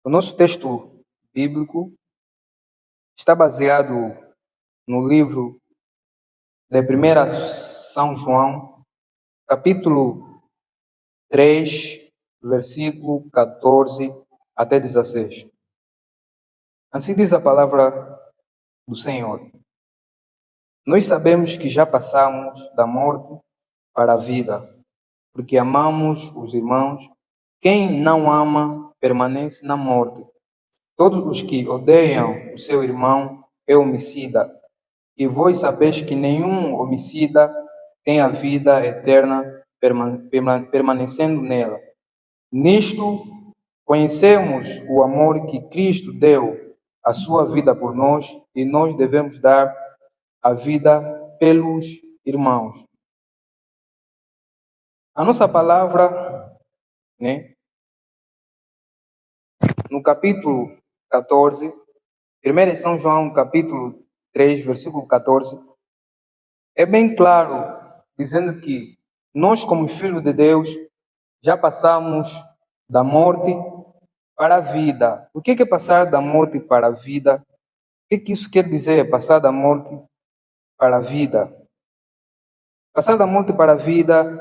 O nosso texto bíblico está baseado no livro de 1 São João, capítulo 3, versículo 14 até 16. Assim diz a palavra do Senhor. Nós sabemos que já passamos da morte para a vida, porque amamos os irmãos. Quem não ama permanece na morte. Todos os que odeiam o seu irmão é homicida, e vós sabeis que nenhum homicida tem a vida eterna permanecendo nela. Nisto conhecemos o amor que Cristo deu a sua vida por nós, e nós devemos dar a vida pelos irmãos. A nossa palavra, né, no capítulo 14, 1 São João, capítulo 3, versículo 14, é bem claro, dizendo que nós, como filhos de Deus, já passamos da morte para a vida. O que é passar da morte para a vida? O que isso quer dizer, passar da morte para a vida? Passar da morte para a vida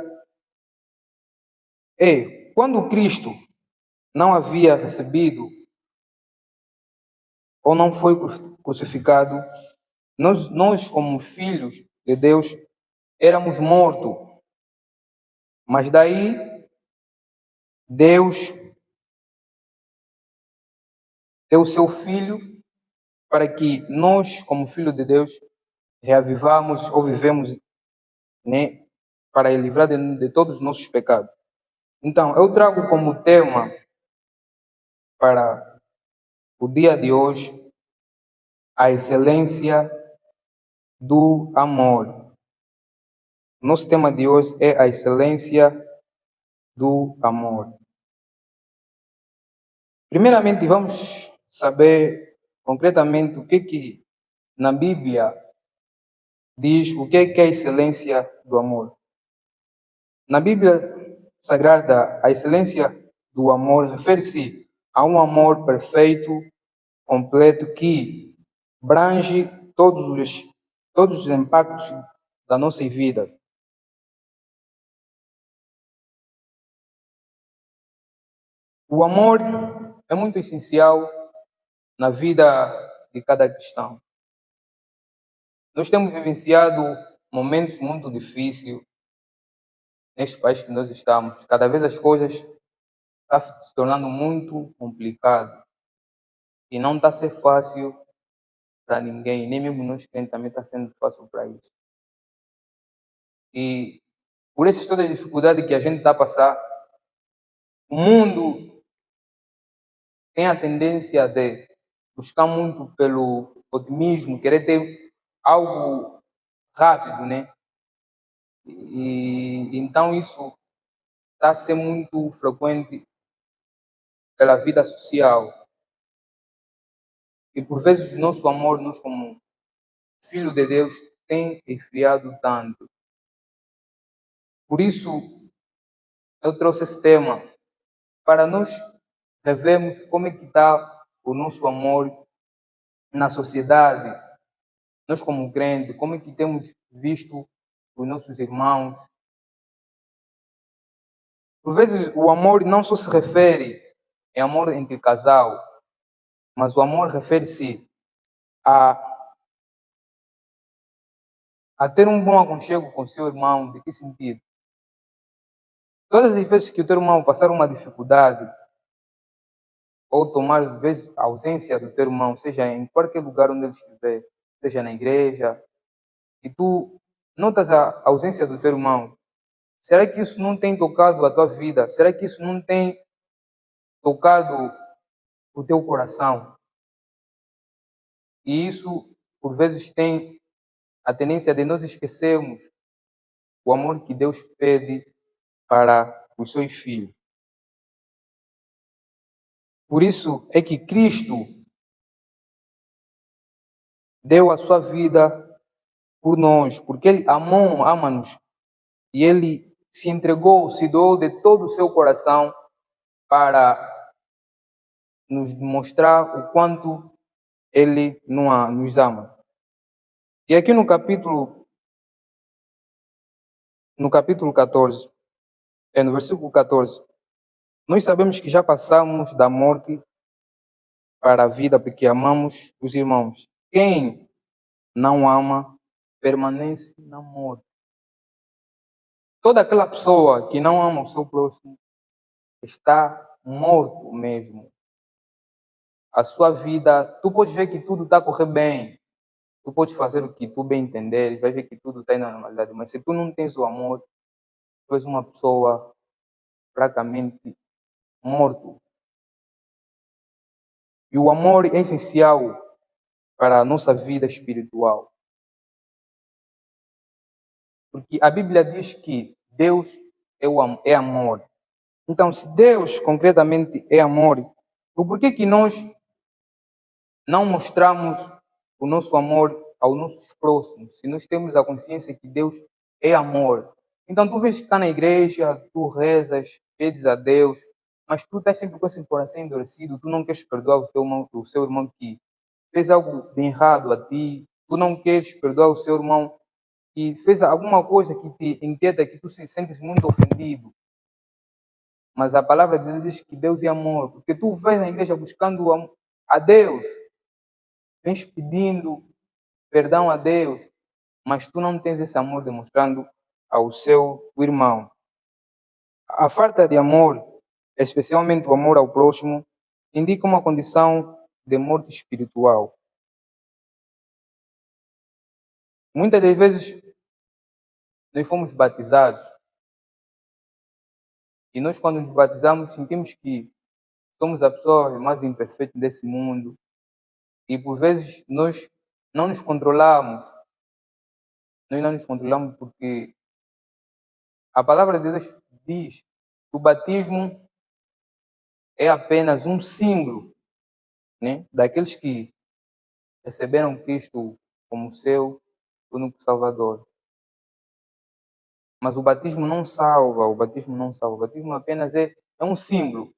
é quando Cristo não havia recebido ou não foi crucificado, nós como filhos de Deus, éramos mortos. Mas daí, Deus deu o seu Filho para que nós, como filhos de Deus, reavivamos ou vivemos, né, para livrar de todos os nossos pecados. Então, eu trago como tema para o dia de hoje a excelência do amor. Nosso tema de hoje é a excelência do amor. Primeiramente, vamos saber concretamente o que na Bíblia diz o que é a excelência do amor. Na Bíblia Sagrada, a excelência do amor refere-se a um amor perfeito, completo, que abrange todos os impactos da nossa vida. O amor é muito essencial na vida de cada cristão. Nós temos vivenciado momentos muito difíceis neste país que nós estamos. Cada vez as coisas estão se tornando muito complicado e não está a ser fácil para ninguém, nem mesmo nós crentes também está sendo fácil para isso. E por essas todas as dificuldades que a gente está a passar, o mundo tem a tendência de buscar muito pelo otimismo, querer ter algo rápido, né? E então isso está a ser muito frequente pela vida social. E por vezes o nosso amor, nós como filho de Deus, tem esfriado tanto. Por isso eu trouxe esse tema para nós revermos como é que está o nosso amor na sociedade. Nós como crentes, como é que temos visto os nossos irmãos. Por vezes o amor não só se refere a amor entre casal, mas o amor refere-se a ter um bom aconchego com seu irmão. De que sentido? Todas as vezes que o teu irmão passar uma dificuldade, ou tomar, às vezes, a ausência do teu irmão, seja em qualquer lugar onde ele estiver, seja na igreja, e tu notas a ausência do teu irmão, será que isso não tem tocado a tua vida? Será que isso não tem tocado o teu coração? E isso, por vezes, tem a tendência de nós esquecermos o amor que Deus pede para os seus filhos. Por isso é que Cristo deu a sua vida por nós, porque Ele ama-nos e Ele se entregou, se doou de todo o seu coração para nos mostrar o quanto Ele nos ama. E aqui no capítulo 14, no versículo 14, nós sabemos que já passamos da morte para a vida porque amamos os irmãos. Quem não ama permanece na morte. Toda aquela pessoa que não ama o seu próximo está morto mesmo. A sua vida, tu podes ver que tudo está a correr bem, tu podes fazer o que tu bem entender, vai ver que tudo está indo na normalidade, mas se tu não tens o amor, tu és uma pessoa fracamente morto. E o amor é essencial para a nossa vida espiritual. Porque a Bíblia diz que Deus é amor. Então, se Deus concretamente é amor, por que nós não mostramos o nosso amor aos nossos próximos, se nós temos a consciência que Deus é amor? Então, tu vês que está na igreja, tu rezas, pedes a Deus, mas tu estás sempre com esse coração endurecido, tu não queres perdoar o seu irmão que fez algo de errado a ti, tu não queres perdoar o seu irmão que fez alguma coisa que te inquieta, que tu se sentes muito ofendido. Mas a palavra de Deus diz que Deus é amor, porque tu vais na igreja buscando a Deus, vens pedindo perdão a Deus, mas tu não tens esse amor demonstrando ao seu irmão. A falta de amor, especialmente o amor ao próximo, indica uma condição de morte espiritual. Muitas das vezes nós fomos batizados e nós, quando nos batizamos, sentimos que somos a pessoa mais imperfeita desse mundo e por vezes nós não nos controlamos. Nós não nos controlamos porque a palavra de Deus diz que o batismo é apenas um símbolo, né, daqueles que receberam Cristo como seu único Salvador. Mas o batismo não salva, o batismo não salva. O batismo apenas é um símbolo.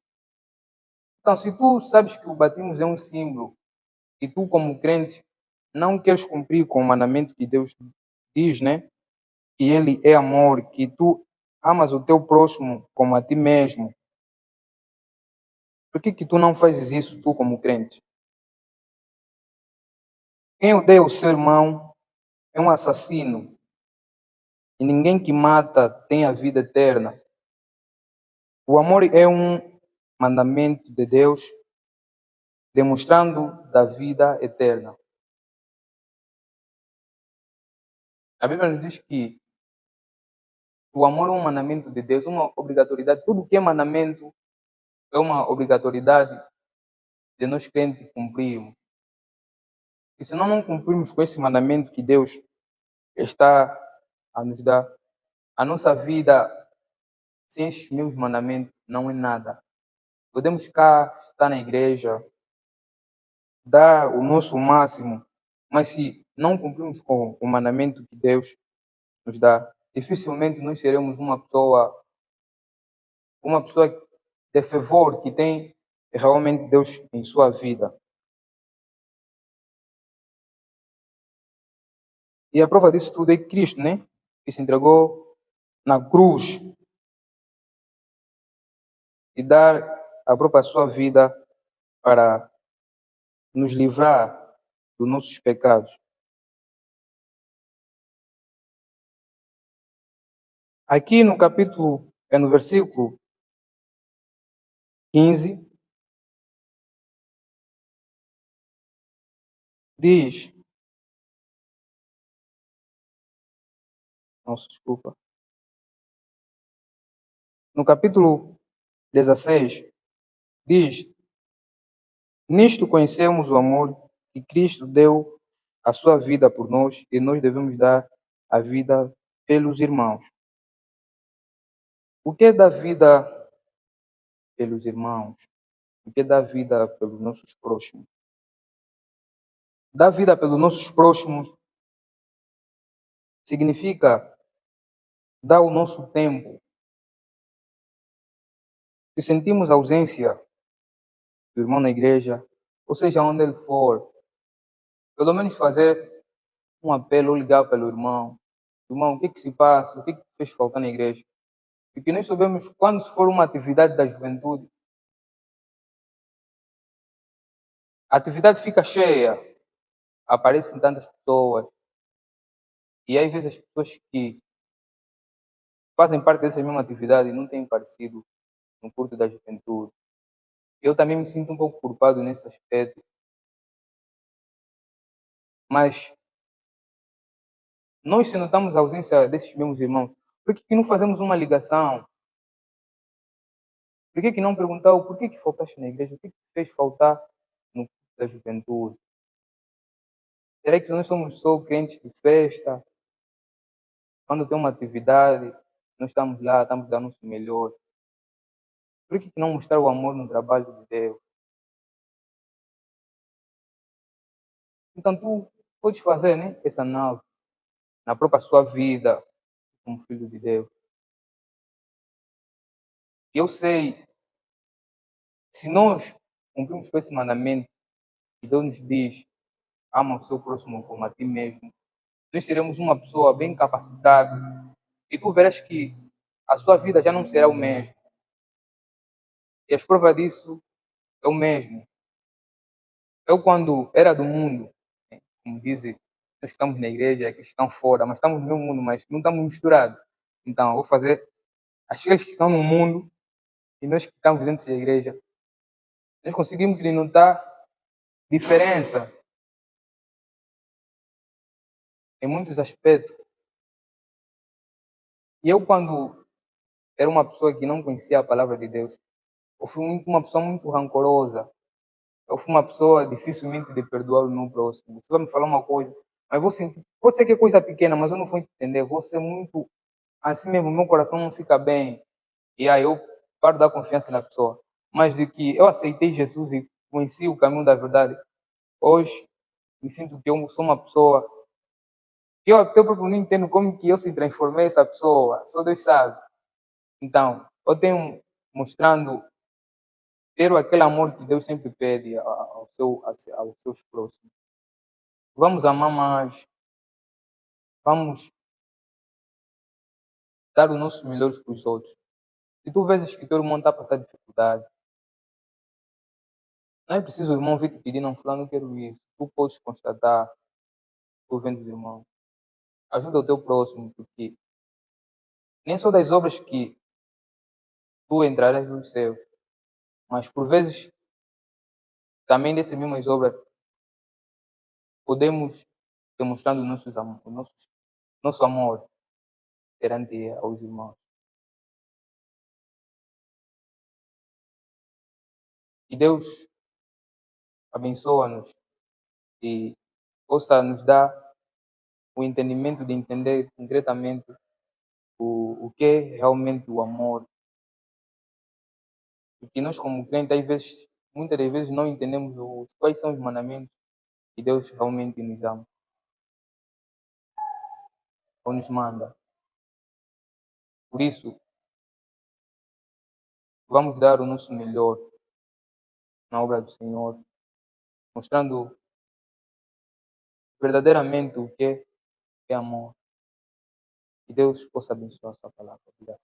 Então, se tu sabes que o batismo é um símbolo e tu, como crente, não queres cumprir com o mandamento que Deus diz, né? Que Ele é amor, que tu amas o teu próximo como a ti mesmo. Por que tu não fazes isso, tu, como crente? Quem odeia o seu irmão é um assassino. E ninguém que mata tem a vida eterna. O amor é um mandamento de Deus, demonstrando da vida eterna. A Bíblia nos diz que o amor é um mandamento de Deus, uma obrigatoriedade. Tudo que é mandamento é uma obrigatoriedade de nós crentes cumprirmos. E se nós não cumprirmos com esse mandamento que Deus está a nos dar, a nossa vida sem esses meus mandamentos não é nada. Podemos cá estar na igreja, dar o nosso máximo, mas se não cumprirmos com o mandamento que Deus nos dá, dificilmente nós seremos uma pessoa de fervor que tem realmente Deus em sua vida. E a prova disso tudo é Cristo, né? Que se entregou na cruz e dar a própria sua vida para nos livrar dos nossos pecados. Aqui no capítulo, no versículo 15, diz, nossa, desculpa, no capítulo 16, diz, nisto conhecemos o amor que Cristo deu a sua vida por nós e nós devemos dar a vida pelos irmãos. O que é dar vida pelos irmãos? O que é dar vida pelos nossos próximos? Dar vida pelos nossos próximos significa dar o nosso tempo. Se sentimos ausência do irmão na igreja, ou seja, onde ele for, pelo menos fazer um apelo ou ligar pelo irmão. Irmão, o que se passa? O que fez faltar na igreja? Porque nós sabemos, quando for uma atividade da juventude, a atividade fica cheia, aparecem tantas pessoas, e às vezes as pessoas que fazem parte dessa mesma atividade não têm aparecido no culto da juventude. Eu também me sinto um pouco culpado nesse aspecto, mas nós, se notamos a ausência desses mesmos irmãos, por que não fazemos uma ligação? Por que não perguntar o porquê que faltaste na igreja? O que fez faltar no culto da juventude? Será que nós somos só crentes de festa? Quando tem uma atividade, nós estamos lá, estamos dando o nosso melhor. Por que não mostrar o amor no trabalho de Deus? Então tu podes fazer, né, essa análise na própria sua vida como filho de Deus. Eu sei, se nós cumprimos com esse mandamento que Deus nos diz, ama o seu próximo como a ti mesmo, nós seremos uma pessoa bem capacitada e tu verás que a sua vida já não será o mesmo. E as provas disso é o mesmo. Eu, quando era do mundo, né, como dizem, nós que estamos na igreja, que estão fora, mas estamos no mesmo mundo, mas não estamos misturados. Então, eu vou fazer as coisas que estão no mundo e nós que estamos dentro da igreja. Nós conseguimos notar diferença em muitos aspectos. E eu, quando era uma pessoa que não conhecia a palavra de Deus, eu fui uma pessoa muito rancorosa. Eu fui uma pessoa dificilmente de perdoar o meu próximo. Você vai me falar uma coisa, mas vou sentir, pode ser que é coisa pequena, mas eu não vou entender. Vou ser muito assim mesmo, meu coração não fica bem. E aí eu paro de dar confiança na pessoa. Mas de que eu aceitei Jesus e conheci o caminho da verdade, hoje me sinto que eu sou uma pessoa que eu até próprio não entendo como que eu se transformei essa pessoa. Só Deus sabe. Então, eu tenho mostrando ter aquele amor que Deus sempre pede aos seus próximos. Vamos amar mais, vamos dar os nossos melhores para os outros. Se tu vês que teu irmão está a passar dificuldade, não é preciso o irmão vir te pedir, não, fulano, não quero isso. Tu podes constatar, tu vendo o irmão. Ajuda o teu próximo, porque nem só das obras que tu entrarás nos céus, mas por vezes também dessas mesmas obras podemos demonstrando nosso amor perante aos irmãos. E Deus abençoa-nos e possa nos dar o entendimento de entender concretamente o que é realmente o amor. Porque nós, como crentes, às vezes, muitas das vezes não entendemos quais são os mandamentos que Deus realmente nos ama ou nos manda. Por isso, vamos dar o nosso melhor na obra do Senhor, mostrando verdadeiramente o que é amor. Que Deus possa abençoar a sua palavra. Obrigado.